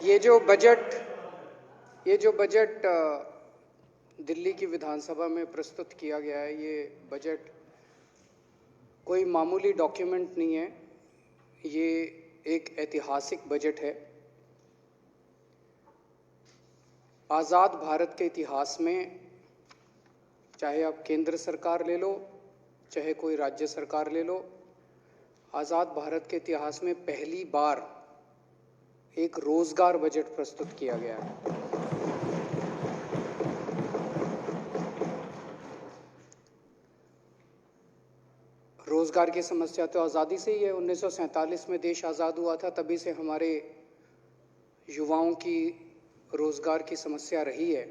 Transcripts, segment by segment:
ये जो बजट दिल्ली की विधानसभा में प्रस्तुत किया गया है, ये बजट कोई मामूली डॉक्यूमेंट नहीं है। ये एक ऐतिहासिक बजट है। आज़ाद भारत के इतिहास में, चाहे आप केंद्र सरकार ले लो, चाहे कोई राज्य सरकार ले लो, आज़ाद भारत के इतिहास में पहली बार एक रोजगार बजट प्रस्तुत किया गया है। रोजगार की समस्या तो आज़ादी से ही है। 1947 में देश आज़ाद हुआ था, तभी से हमारे युवाओं की रोजगार की समस्या रही है,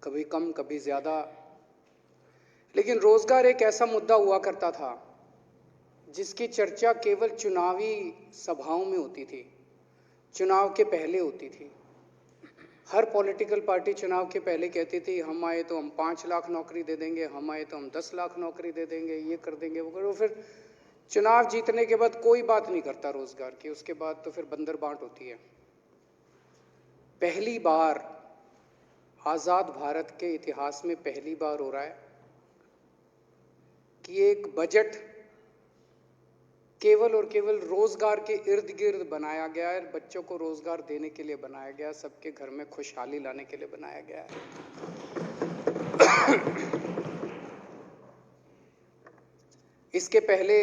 कभी कम कभी ज़्यादा। लेकिन रोजगार एक ऐसा मुद्दा हुआ करता था जिसकी चर्चा केवल चुनावी सभाओं में होती थी, चुनाव के पहले होती थी। हर पॉलिटिकल पार्टी चुनाव के पहले कहती थी, हम आए तो हम 5 लाख नौकरी दे देंगे, हम आए तो हम 10 लाख नौकरी दे देंगे, ये कर देंगे, वो करो। फिर चुनाव जीतने के बाद कोई बात नहीं करता रोजगार की। उसके बाद तो फिर बंदर बांट होती है। पहली बार आज़ाद भारत के इतिहास में पहली बार हो रहा है कि एक बजट केवल और केवल रोजगार के इर्द गिर्द बनाया गया है। बच्चों को रोजगार देने के लिए बनाया गया है, सबके घर में खुशहाली लाने के लिए बनाया गया है। इसके पहले,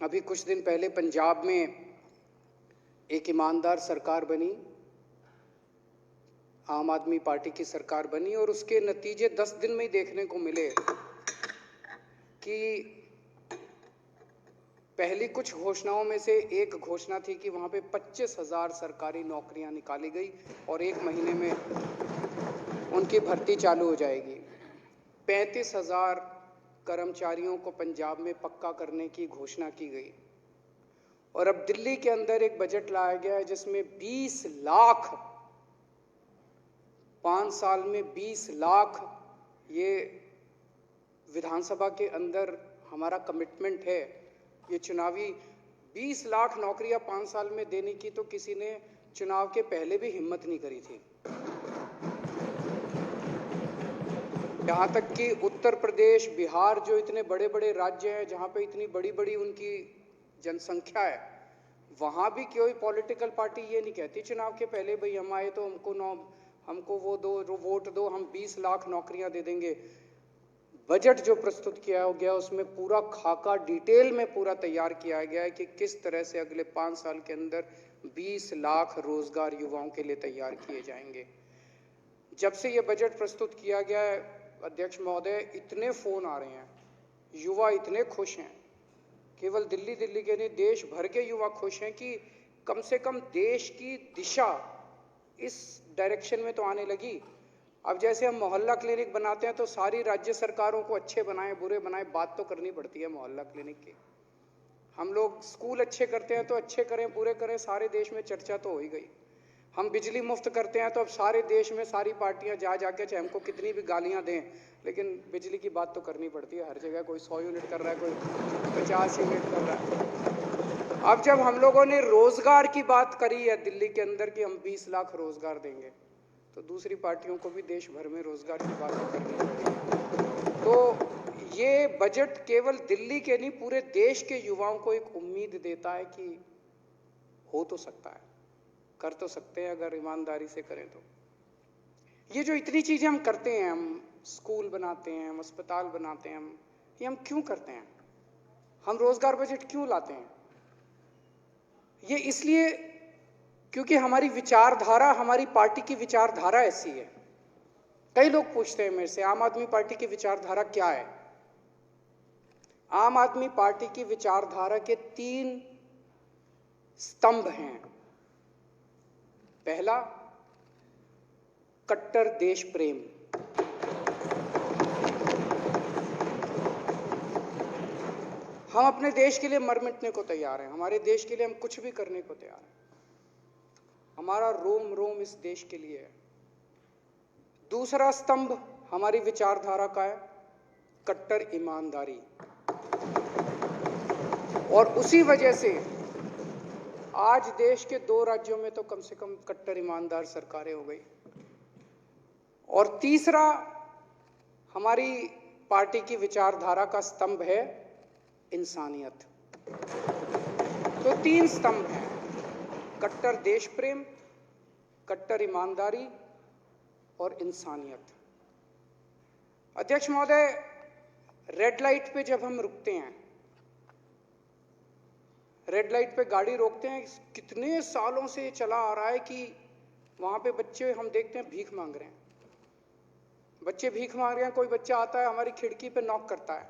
अभी कुछ दिन पहले पंजाब में एक ईमानदार सरकार बनी, आम आदमी पार्टी की सरकार बनी, और उसके नतीजे 10 दिन में ही देखने को मिले कि पहली कुछ घोषणाओं में से एक घोषणा थी कि वहां पे 25,000 सरकारी नौकरियां निकाली गई और 1 महीने में उनकी भर्ती चालू हो जाएगी। 35,000 कर्मचारियों को पंजाब में पक्का करने की घोषणा की गई। और अब दिल्ली के अंदर एक बजट लाया गया है जिसमें 20 लाख, 5 साल में 20 लाख, ये विधानसभा के अंदर हमारा कमिटमेंट है। ये चुनावी 20 लाख नौकरियां 5 साल में देने की तो किसी ने चुनाव के पहले भी हिम्मत नहीं करी थी। यहां तक कि उत्तर प्रदेश, बिहार, जो इतने बड़े बड़े राज्य हैं, जहां पे इतनी बड़ी बड़ी उनकी जनसंख्या है, वहां भी कोई पॉलिटिकल पार्टी ये नहीं कहती चुनाव के पहले, भाई हम आए तो हमको वो दो, वोट दो, हम 20 लाख नौकरियां दे देंगे। बजट जो प्रस्तुत किया गया उसमें पूरा खाका डिटेल में पूरा तैयार किया गया है कि किस तरह से अगले 5 साल के अंदर 20 लाख रोजगार युवाओं के लिए तैयार किए जाएंगे। जब से ये बजट प्रस्तुत किया गया है, अध्यक्ष महोदय, इतने फोन आ रहे हैं, युवा इतने खुश हैं, केवल दिल्ली के नहीं, देश भर के युवा खुश हैं कि कम से कम देश की दिशा इस डायरेक्शन में तो आने लगी। अब जैसे हम मोहल्ला क्लिनिक बनाते हैं तो सारी राज्य सरकारों को अच्छे बनाए बुरे बनाए बात तो करनी पड़ती है मोहल्ला क्लिनिक की। हम लोग स्कूल अच्छे करते हैं तो अच्छे करें बुरे करें, सारे देश में चर्चा तो हो ही गई। हम बिजली मुफ्त करते हैं तो अब सारे देश में सारी पार्टियां जा जाके, चाहे हमको कितनी भी गालियां दें, लेकिन बिजली की बात तो करनी पड़ती है हर जगह। कोई 100 यूनिट कर रहा है, कोई 50 यूनिट कर रहा है। अब जब हम लोगों ने रोजगार की बात करी है दिल्ली के अंदर कि हम 20 लाख रोजगार देंगे, तो दूसरी पार्टियों को भी देश भर में रोजगार की बात करनी पड़ेगी। तो ये बजट केवल दिल्ली के नहीं, पूरे देश के युवाओं को एक उम्मीद देता है कि हो तो सकता है, कर तो सकते हैं अगर ईमानदारी से करें तो। ये जो इतनी चीजें हम करते हैं, हम स्कूल बनाते हैं, हम अस्पताल बनाते हैं, ये हम क्यों करते हैं? हम रोजगार बजट क्यों लाते हैं? ये इसलिए क्योंकि हमारी विचारधारा, हमारी पार्टी की विचारधारा ऐसी है। कई लोग पूछते हैं मेरे से, आम आदमी पार्टी की विचारधारा क्या है? आम आदमी पार्टी की विचारधारा के 3 स्तंभ हैं। पहला, कट्टर देश प्रेम। हम अपने देश के लिए मर मिटने को तैयार हैं, हमारे देश के लिए हम कुछ भी करने को तैयार हैं। हमारा रोम रोम इस देश के लिए है। दूसरा स्तंभ हमारी विचारधारा का है कट्टर ईमानदारी, और उसी वजह से आज देश के 2 राज्यों में तो कम से कम कट्टर ईमानदार सरकारें हो गई। और तीसरा, हमारी पार्टी की विचारधारा का स्तंभ है इंसानियत। तो 3 स्तंभ हैं, कट्टर देश प्रेम, कट्टर ईमानदारी और इंसानियत। अध्यक्ष महोदय, रेड लाइट पे जब हम रुकते हैं, रेड लाइट पे गाड़ी रोकते हैं, कितने सालों से चला आ रहा है कि वहां पे बच्चे हम देखते हैं भीख मांग रहे हैं, बच्चे भीख मांग रहे हैं। कोई बच्चा आता है हमारी खिड़की पे नॉक करता है,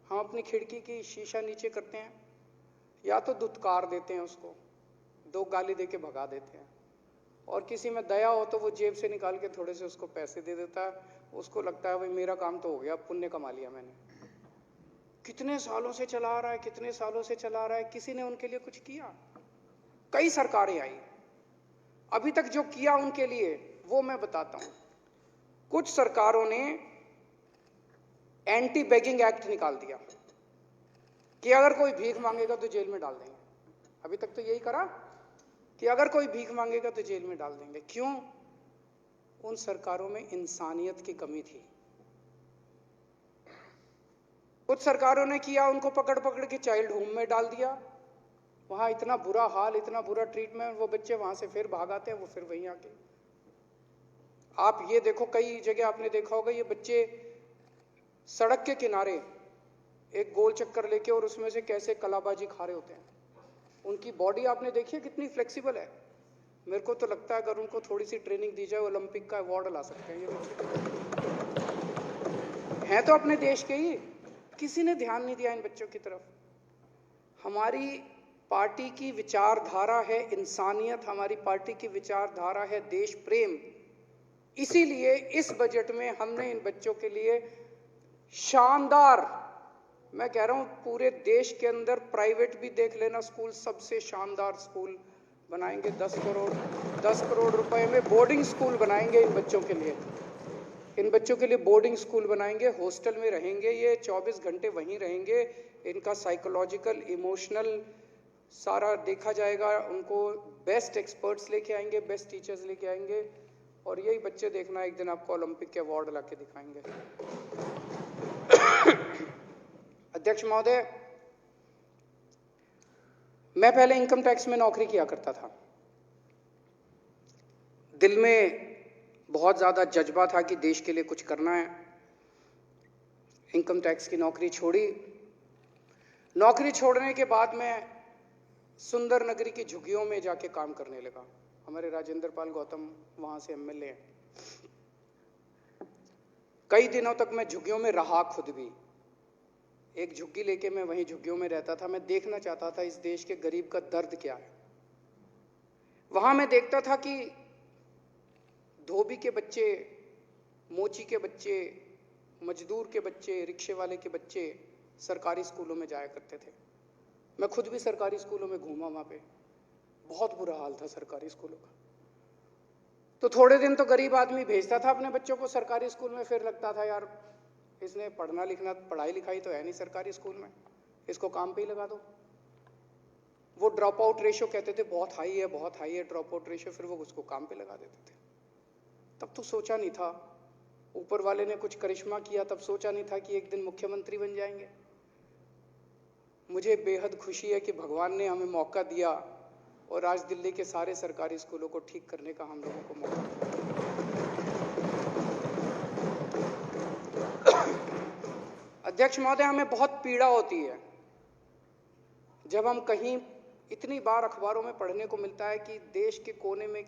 हम अपनी खिड़की की शीशा नीचे करते हैं, या तो दुत्कार देते हैं उसको, 2 गाली देके भगा देते हैं, और किसी में दया हो तो वो जेब से निकाल के थोड़े से उसको पैसे दे देता है। उसको लगता है भाई मेरा काम तो हो गया, पुण्य कमा लिया मैंने। कितने सालों से चला आ रहा है, कितने सालों से चला आ रहा है, किसी ने उनके लिए कुछ किया? कई सरकारें आई, अभी तक जो किया उनके लिए वो मैं बताता हूं। कुछ सरकारों ने एंटी बेगिंग एक्ट निकाल दिया कि अगर कोई भीख मांगेगा तो जेल में डाल देंगे। अभी तक तो यही करा कि अगर कोई भीख मांगेगा तो जेल में डाल देंगे। क्यों? उन सरकारों में इंसानियत की कमी थी। कुछ सरकारों ने किया, उनको पकड़ पकड़ के चाइल्ड होम में डाल दिया, वहां इतना बुरा हाल, इतना बुरा ट्रीटमेंट, वो बच्चे वहां से फिर भाग आते हैं, वो फिर वहीं आके। आप ये देखो, कई जगह आपने देखा होगा, ये बच्चे सड़क के किनारे एक गोल चक्कर लेके और उसमें से कैसे कलाबाजी खा रहे होते हैं। उनकी बॉडी आपने देखी है कितनी फ्लेक्सिबल है। मेरे को तो लगता है अगर उनको थोड़ी सी ट्रेनिंग दी जाए, ओलंपिक का अवार्ड ला सकते हैं ये बच्चे। हैं तो अपने देश के ही, किसी ने ध्यान नहीं दिया इन बच्चों की तरफ। हमारी पार्टी की विचारधारा है इंसानियत, हमारी पार्टी की विचारधारा है देश प्रेम। इसीलिए इस बजट में हमने इन बच्चों के लिए शानदार, मैं कह रहा हूं पूरे देश के अंदर प्राइवेट भी देख लेना स्कूल, सबसे शानदार स्कूल बनाएंगे। 10 करोड़ रुपए में बोर्डिंग स्कूल बनाएंगे इन बच्चों के लिए। इन बच्चों के लिए बोर्डिंग स्कूल बनाएंगे, हॉस्टल में रहेंगे, ये 24 घंटे वहीं रहेंगे। इनका साइकोलॉजिकल, इमोशनल सारा देखा जाएगा। उनको बेस्ट एक्सपर्ट्स लेके आएंगे, बेस्ट टीचर्स लेके आएंगे, और यही बच्चे देखना एक दिन आपको ओलंपिक के अवार्ड लाके दिखाएंगे। अध्यक्ष महोदय, मैं पहले इनकम टैक्स में नौकरी किया करता था। दिल में बहुत ज्यादा जज्बा था कि देश के लिए कुछ करना है। इनकम टैक्स की नौकरी छोड़ी। नौकरी छोड़ने के बाद मैं सुंदर नगरी की झुग्गियों में जाके काम करने लगा। हमारे राजेंद्र पाल गौतम वहां से एमएलए हैं। कई दिनों तक मैं झुग्गियों में रहा, खुद भी एक झुग्गी लेके मैं वहीं झुग्गियों में रहता था। मैं देखना चाहता था इस देश के गरीब का दर्द क्या है। वहां मैं देखता था कि धोबी के बच्चे, मोची के बच्चे, मजदूर के बच्चे, रिक्शे वाले के बच्चे सरकारी स्कूलों में जाया करते थे। मैं खुद भी सरकारी स्कूलों में घूमा, वहां पे बहुत बुरा हाल था सरकारी स्कूलों का। तो थोड़े दिन तो गरीब आदमी भेजता था अपने बच्चों को सरकारी स्कूल में, फिर लगता था यार इसने पढ़ना लिखना, पढ़ाई लिखाई तो है नहीं सरकारी स्कूल में, इसको काम पे ही लगा दो। वो ड्रॉप आउट रेशो कहते थे बहुत हाई है, बहुत हाई है ड्रॉप आउट रेशो, फिर वो उसको काम पे लगा देते थे। तब तो सोचा नहीं था, ऊपर वाले ने कुछ करिश्मा किया, तब सोचा नहीं था कि एक दिन मुख्यमंत्री बन जाएंगे। मुझे बेहद खुशी है कि भगवान ने हमें मौका दिया और आज दिल्ली के सारे सरकारी स्कूलों को ठीक करने का हम लोगों को मौका दिया। अध्यक्ष महोदय, हमें बहुत पीड़ा होती है जब हम कहीं, इतनी बार अखबारों में पढ़ने को मिलता है कि देश के कोने में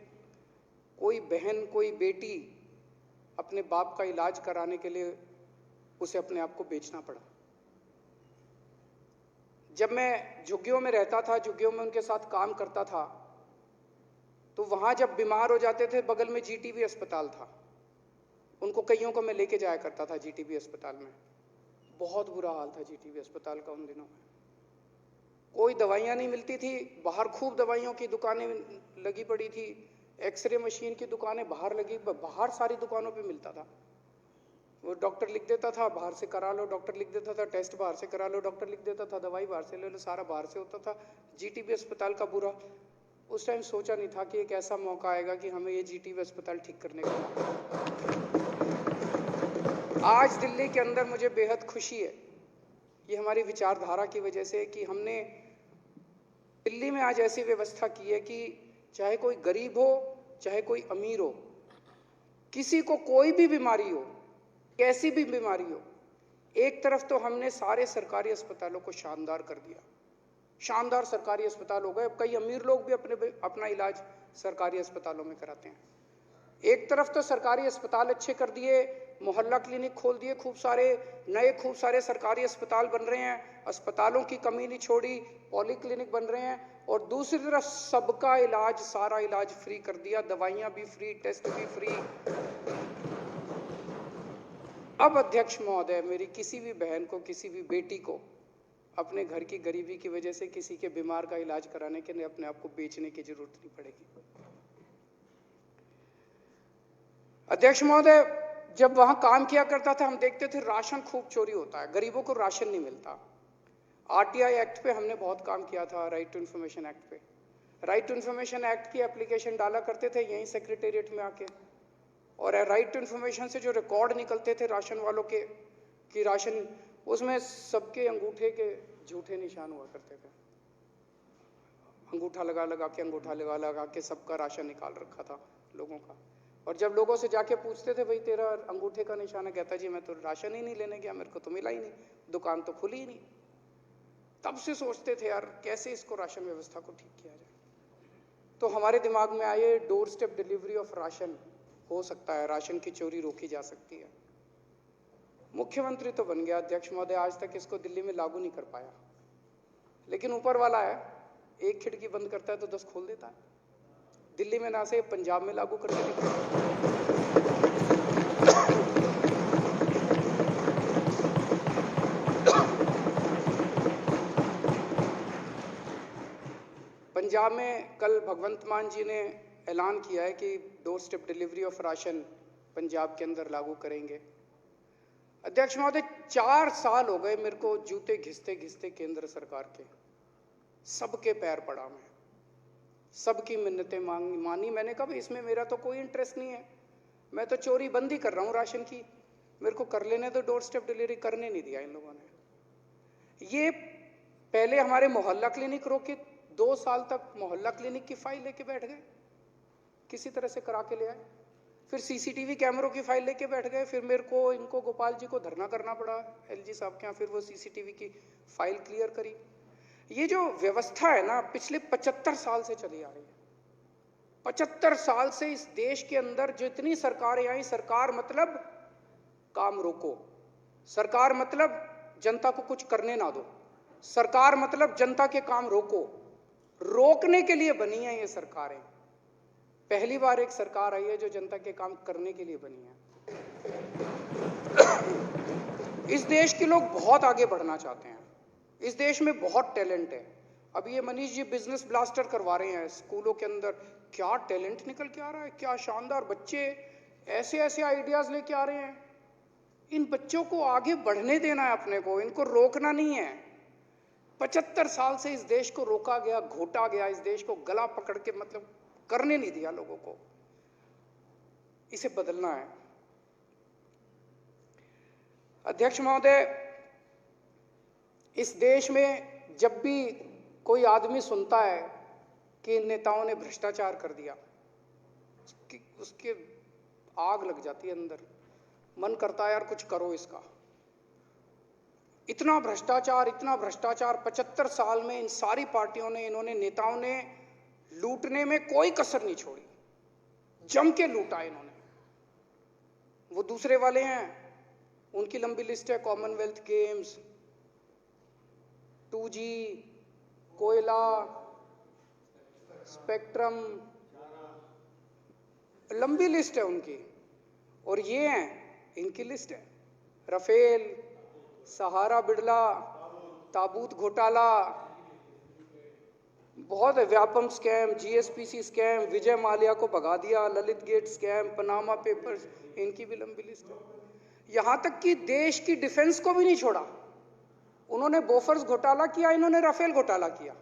कोई बहन, कोई बेटी अपने बाप का इलाज कराने के लिए उसे अपने आप को बेचना पड़ा। जब मैं झुग्गियों में रहता था, झुग्गियों में उनके साथ काम करता था, तो वहां जब बीमार हो जाते थे, बगल में जीटीबी अस्पताल था, उनको कईयों को मैं लेके जाया करता था जीटीबी अस्पताल में। बहुत बुरा हाल था जीटीबी अस्पताल का उन दिनों में। कोई दवाइयां नहीं मिलती थी, बाहर खूब दवाइयों की दुकानें लगी पड़ी थी, एक्सरे मशीन की दुकानें बाहर लगी, बाहर सारी दुकानों पे मिलता था। वो डॉक्टर लिख देता था बाहर से करा लो, डॉक्टर लिख देता था टेस्ट बाहर से करा लो, डॉक्टर लिख देता था दवाई बाहर से ले लो, सारा बाहर से होता था। जीटीबी अस्पताल का बुरा, उस टाइम सोचा नहीं था कि एक ऐसा मौका आएगा कि हमें ये जीटीबी अस्पताल ठीक करने का मौका। आज दिल्ली के अंदर मुझे बेहद खुशी है, ये हमारी विचारधारा की वजह से कि हमने दिल्ली में आज ऐसी व्यवस्था की है कि चाहे कोई गरीब हो चाहे कोई अमीर हो, किसी को कोई भी बीमारी हो, कैसी भी बीमारी हो, एक तरफ तो हमने सारे सरकारी अस्पतालों को शानदार कर दिया, शानदार सरकारी अस्पताल हो गए। अब कई अमीर लोग भी अपना इलाज सरकारी अस्पतालों में कराते हैं। एक तरफ तो सरकारी अस्पताल अच्छे कर दिए, मोहल्ला क्लिनिक खोल दिए, खूब सारे सरकारी अस्पताल बन रहे हैं, अस्पतालों की कमी नहीं छोड़ी, पॉली क्लिनिक बन रहे हैं, और दूसरी तरफ सबका इलाज, सारा इलाज फ्री कर दिया, दवाइयां भी फ्री, टेस्ट भी फ्री। अब अध्यक्ष महोदय, मेरी किसी भी बहन को, किसी भी बेटी को अपने घर की गरीबी की वजह से किसी के बीमार का इलाज कराने के लिए अपने आप को बेचने की जरूरत नहीं पड़ेगी। अध्यक्ष महोदय, जब वहां काम किया करता था हम देखते थे राशन खूब चोरी होता है, गरीबों को राशन नहीं मिलता। आरटीआई एक्ट पे हमने बहुत काम किया था, राइट टू इंफॉर्मेशन एक्ट पे। राइट टू इंफॉर्मेशन एक्ट की एप्लीकेशन डाला करते थे यहीं सेक्रेटेरिएट में आके, और राइट टू इंफॉर्मेशन से जो रिकॉर्ड निकलते थे राशन वालों के कि राशन, उसमें सबके अंगूठे के झूठे निशान हुआ करते थे। अंगूठा लगा लगा के सबका राशन निकाल रखा था लोगों का। और जब लोगों से जाके पूछते थे भाई तेरा अंगूठे का निशान है, कहता जी मैं तो राशन ही नहीं लेने गया, मेरे को तो मिला ही नहीं, दुकान तो खुली ही नहीं। तब से सोचते थे यार कैसे इसको राशन व्यवस्था को ठीक किया जाए। तो हमारे दिमाग में आए door step delivery of ration, हो सकता है राशन की चोरी रोकी जा सकती है। मुख्यमंत्री तो बन गया अध्यक्ष महोदय, आज तक इसको दिल्ली में लागू नहीं कर पाया, लेकिन ऊपर वाला है, एक खिड़की बंद करता है तो 10 खोल देता है। दिल्ली में ना से पंजाब में लागू करके दिखाया। पंजाब में कल भगवंत मान जी ने ऐलान किया है कि door step delivery of ration Punjab के अंदर लागू करेंगे। अध्यक्ष महोदय, 4 साल हो गए मेरे को जूते घिसते घिसते केंद्र सरकार के, सबके पैर पड़ा मैं, सबकी मिन्नतें मानी। मैंने कहा इसमें मेरा तो कोई इंटरेस्ट नहीं है, मैं तो चोरी बंद ही कर रहा हूं राशन की, मेरे को कर लेने तो डोर स्टेप डिलीवरी करने नहीं दिया इन लोगों ने। ये पहले हमारे मोहल्ला क्लिनिक रोके, 2 साल तक मोहल्ला क्लिनिक की फाइल लेके बैठ गए, किसी तरह से करा के ले आए। फिर सीसीटीवी कैमरों की फाइल लेके बैठ गए, फिर मेरे को इनको गोपाल जी को धरना करना पड़ा एलजी साहब के यहाँ, फिर वो सीसीटीवी की फाइल क्लियर करी। ये जो व्यवस्था है ना पिछले 75 साल से चली आ रही है। 75 साल से इस देश के अंदर जितनी सरकारें आई, सरकार मतलब काम रोको, सरकार मतलब जनता को कुछ करने ना दो, सरकार मतलब जनता के काम रोको, रोकने के लिए बनी है ये सरकारें। पहली बार एक सरकार आई है जो जनता के काम करने के लिए बनी है। इस देश के लोग बहुत आगे बढ़ना चाहते हैं, इस देश में बहुत टैलेंट है। अब ये मनीष जी बिजनेस ब्लास्टर करवा रहे हैं स्कूलों के अंदर, क्या टैलेंट निकल के आ रहा है, क्या शानदार बच्चे ऐसे ऐसे आइडियाज लेके आ रहे हैं। इन बच्चों को आगे बढ़ने देना है अपने को, इनको रोकना नहीं है। 75 साल से इस देश को रोका गया, घोटा गया, इस देश को गला पकड़ के मतलब करने नहीं दिया लोगों को, इसे बदलना है। अध्यक्ष महोदय, इस देश में जब भी कोई आदमी सुनता है कि नेताओं ने भ्रष्टाचार कर दिया, उसके आग लग जाती है अंदर, मन करता है यार कुछ करो इसका। इतना भ्रष्टाचार 75 साल में इन सारी पार्टियों ने, इन्होंने नेताओं ने लूटने में कोई कसर नहीं छोड़ी, जम के लूटा इन्होंने। वो दूसरे वाले हैं, उनकी लंबी लिस्ट है, कॉमनवेल्थ गेम्स, 2G, कोयला, स्पेक्ट्रम, लंबी लिस्ट है उनकी। और ये हैं, इनकी लिस्ट है, राफेल, सहारा बिड़ला, ताबूत घोटाला, बहुत है, Vyapam scam, GSPC scam, Vijay Mallya को भगा दिया, Lalit gate scam, Panama papers, इनकी भी लंबी लिस्ट है। यहां तक कि देश की डिफेंस को भी नहीं छोड़ा। उन्होंने बोफर्स घोटाला किया, इन्होंने राफेल घोटाला किया।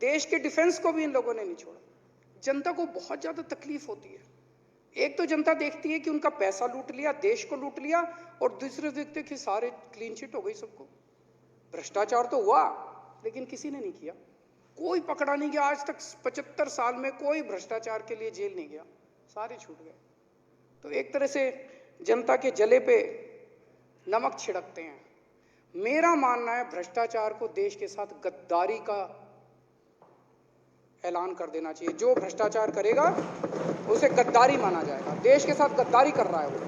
देश के डिफेंस को भी इन लोगों ने नहीं छोड़ा। जनता को बहुत ज्यादा तकलीफ होती है। एक तो जनता देखती है कि उनका पैसा लूट लिया, देश को लूट लिया, और दूसरे देखते कि सारे क्लीन चिट हो गई सबको। भ्रष्टाचार तो हुआ लेकिन किसी ने नहीं किया, कोई पकड़ा नहीं गया। आज तक 75 साल में कोई भ्रष्टाचार के लिए जेल नहीं गया, सारे छूट गए। तो एक तरह से जनता के जले पे नमक छिड़कते हैं। मेरा मानना है भ्रष्टाचार को देश के साथ गद्दारी का ऐलान कर देना चाहिए। जो भ्रष्टाचार करेगा उसे गद्दारी माना जाएगा। देश के साथ गद्दारी कर रहा है वो,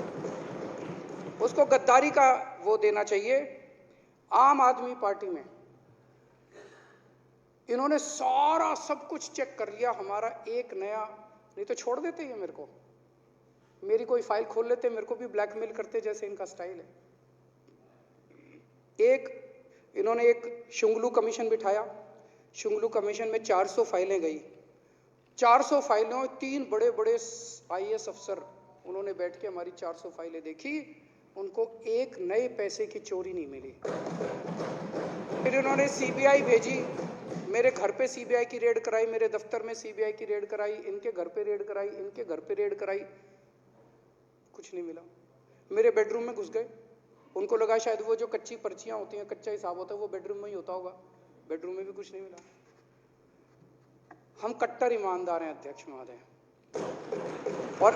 उसको गद्दारी का वो देना चाहिए। आम आदमी पार्टी में इन्होंने सारा सब कुछ चेक कर लिया। हमारा एक नया, नहीं तो छोड़ देते हैं मेरे को, मेरी कोई फाइल खोल लेते, मेरे को भी ब्लैकमेल करते जैसे इनका स्टाइल है। इन्होंने एक शुंगलू कमीशन बिठाया। शुंगलू कमीशन में 400 फाइलें गई। 400 फाइलों, 3 बड़े बड़े IAS अफसर उन्होंने बैठ के हमारी 400 फाइलें देखी। उनको एक नए पैसे की चोरी नहीं मिली। फिर उन्होंने CBI भेजी, मेरे घर पे CBI की रेड कराई, मेरे दफ्तर में CBI की रेड कराई, इनके घर पे रेड कराई, इनके घर पे रेड कराई, कुछ नहीं मिला। मेरे बेडरूम में घुस गए। उनको लगा शायद वो जो कच्ची पर्चियां होती हैं, कच्चा हिसाब होता है, वो बेडरूम में ही होता होगा। बेडरूम में भी कुछ नहीं मिला। हम कट्टर ईमानदार हैं अध्यक्ष महोदय। और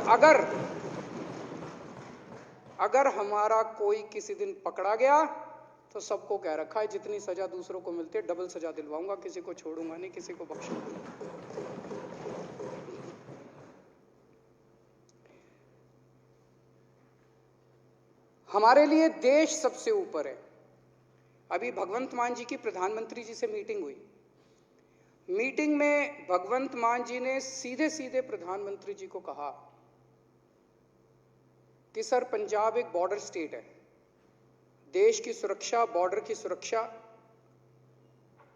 अगर हमारा कोई किसी दिन पकड़ा गया तो सबको कह रखा है जितनी सजा दूसरों को मिलती है डबल सजा दिलवाऊंगा, किसी को छोड़ूंगा नहीं, किसी को बख्शूंगा। हमारे लिए देश सबसे ऊपर है। अभी भगवंत मान जी की प्रधानमंत्री जी से मीटिंग हुई। मीटिंग में भगवंत मान जी ने सीधे सीधे प्रधानमंत्री जी को कहा कि सर, पंजाब एक बॉर्डर स्टेट है, देश की सुरक्षा, बॉर्डर की सुरक्षा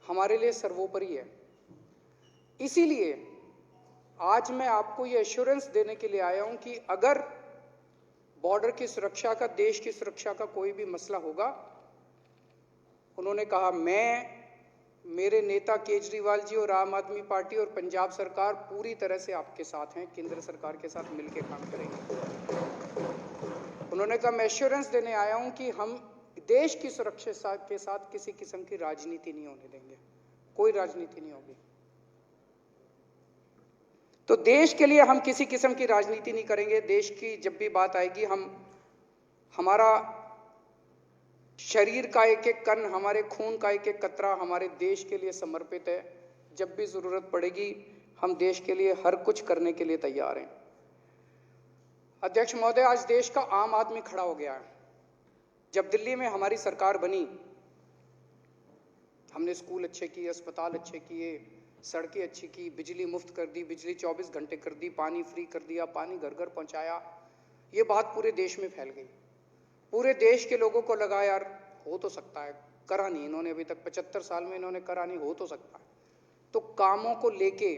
हमारे लिए सर्वोपरि है। इसीलिए आज मैं आपको ये एश्योरेंस देने के लिए आया हूं कि अगर बॉर्डर की सुरक्षा का, देश की सुरक्षा का कोई भी मसला होगा, उन्होंने कहा मेरे नेता केजरीवाल जी और आम आदमी पार्टी और पंजाब सरकार पूरी तरह से आपके साथ हैं, केंद्र सरकार के साथ मिलकर काम करेंगे। उन्होंने कहा मैं एश्योरेंस देने आया हूं कि हम देश की सुरक्षा के साथ किसी किस्म की राजनीति नहीं होने देंगे, कोई राजनीति नहीं होगी। तो देश के लिए हम किसी किस्म की राजनीति नहीं करेंगे। देश की जब भी बात आएगी, हमारा शरीर का एक एक कण, हमारे खून का एक एक कतरा हमारे देश के लिए समर्पित है। जब भी जरूरत पड़ेगी हम देश के लिए हर कुछ करने के लिए तैयार हैं। अध्यक्ष महोदय, आज देश का आम आदमी खड़ा हो गया है। जब दिल्ली में हमारी सरकार बनी, हमने स्कूल अच्छे किए, अस्पताल अच्छे किए, सड़कें अच्छी की, बिजली मुफ्त कर दी, बिजली 24 घंटे कर दी, पानी फ्री कर दिया, पानी घर घर पहुंचाया। ये बात पूरे देश में फैल गई। पूरे देश के लोगों को लगा यार हो तो सकता है, करा नहीं इन्होंने अभी तक, 75 साल में इन्होंने करा नहीं, हो तो सकता है। तो कामों को लेके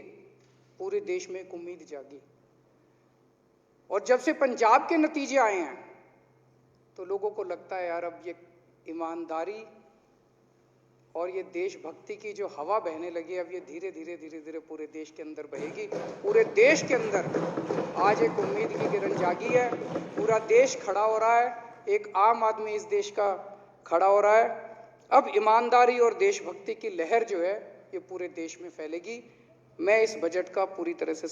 पूरे देश में एक उम्मीद जागी। और जब से पंजाब के नतीजे आए हैं तो लोगों को लगता है यार अब ये ईमानदारी और ये देशभक्ति की जो हवा बहने लगी, अब ये धीरे धीरे पूरे देश के अंदर बहेगी। पूरे देश के अंदर आज एक उम्मीद की किरण जागी है। पूरा देश खड़ा हो रहा है, एक आम आदमी इस देश का खड़ा हो रहा है। अब ईमानदारी और देशभक्ति की लहर जो है ये पूरे देश में फैलेगी। मैं इस बजट का पूरी तरह से